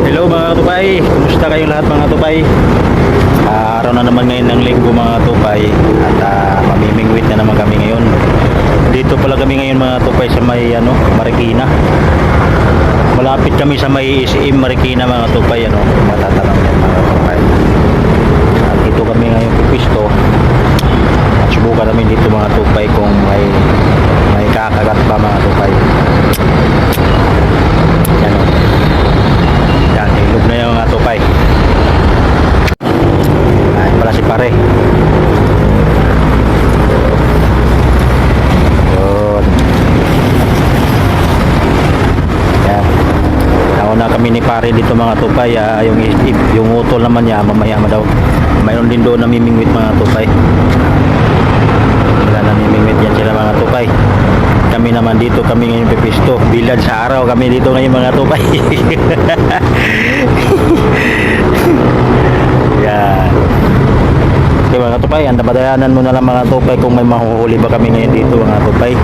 Hello mga katupay, kumusta kayong lahat mga katupay? Araw na naman ngayon ng linggo mga katupay. At mamimingwit na naman kami ngayon. Dito pala kami ngayon mga katupay sa may Marikina. Malapit kami sa may SM Marikina mga katupay, matatanong yan mga katupay. At dito kami ngayon pipisto. At subukan namin dito mga katupay kung may kakagat pa mga katupay. Yan o. Yan, ilog na yung mga tupay. Ayan pala si pare. Yun. Yan. Nauna kami ni pare dito mga tupay. Yung utol naman niya, mamaya daw. Mayroon din doon namimingwit mga tupay. Wala namimingwit yan sila mga tupay. Kami naman dito, kami ngayon pipisto. Bilad sa araw kami dito ngayon mga tupay. Yan. Okay mga tupay, andabadayanan mo na lang mga tupay kung may mahuhuli ba kami ngayon dito mga tupay.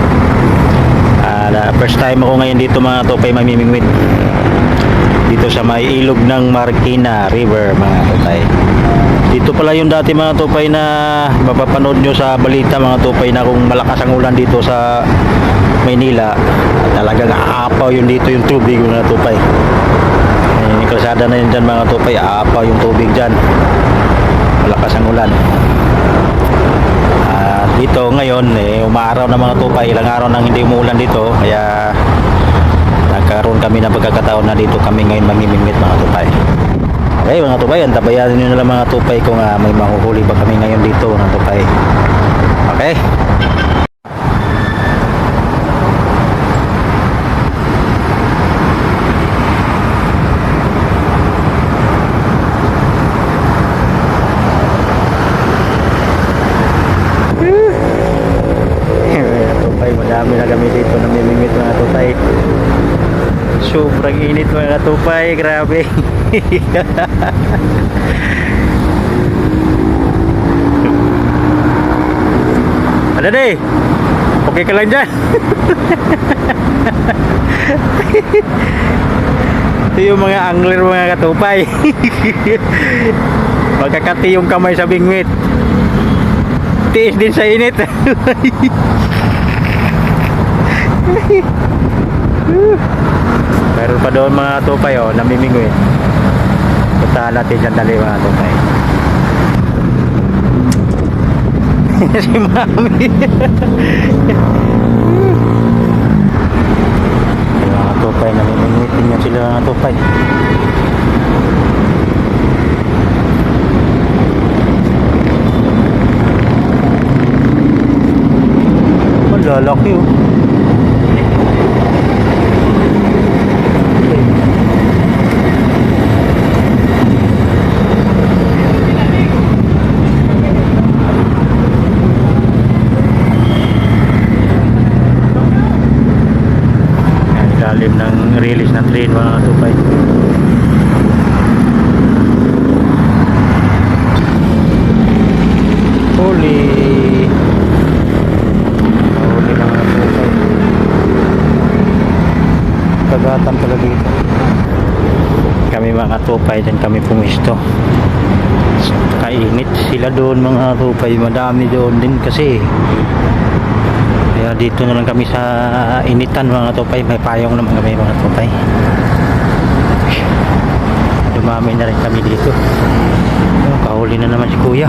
First time ako ngayon dito mga tupay mamimingwit. Dito sa may ilog ng Marikina River mga tupay. Dito pala yung dati mga tupay na mapapanood nyo sa balita mga tupay na kung malakas ang ulan dito sa Maynila, talagang aapaw yun dito yung tubig mga tupay. Yung kalsada na yun dyan mga tupay, aapaw yung tubig dyan, malakas ang ulan. Dito ngayon umaaraw na mga tupay, ilang araw nang hindi umuulan dito, kaya nagkaroon kami ng pagkakataon na dito kami ngayon mamimingwit mga tupay. Okay mga tupay, antabayan nyo na lang mga tupay kung may mahuhuli ba kami ngayon dito mga tupay. Okay. Madami na kami dito namimingwit mga tupay. Sobrang init mga tupay, grabe. Ada deh, oke ka lang dyan. Ito yung mga angler mga katupay. Magkakati yung kamay sa bingwit, tiis din sa init. Meron pa doon mga tupay namimingwit. Puntahan natin sandali mga tupay. Si mami. Mga tupay namimingwit din yan sila mga tupay. Malalaki lalim ng release ng train mga tupay. Huli mga tupay. Kagatan pala dito. Kami mga tupay dyan kami pumisto. Kainit sila doon mga tupay, madami doon din kasi. Kaya dito na lang kami sa initan mga tupay. May payong naman kami mga tupay. Dumami na rin kami dito. Kahuli na naman si kuya.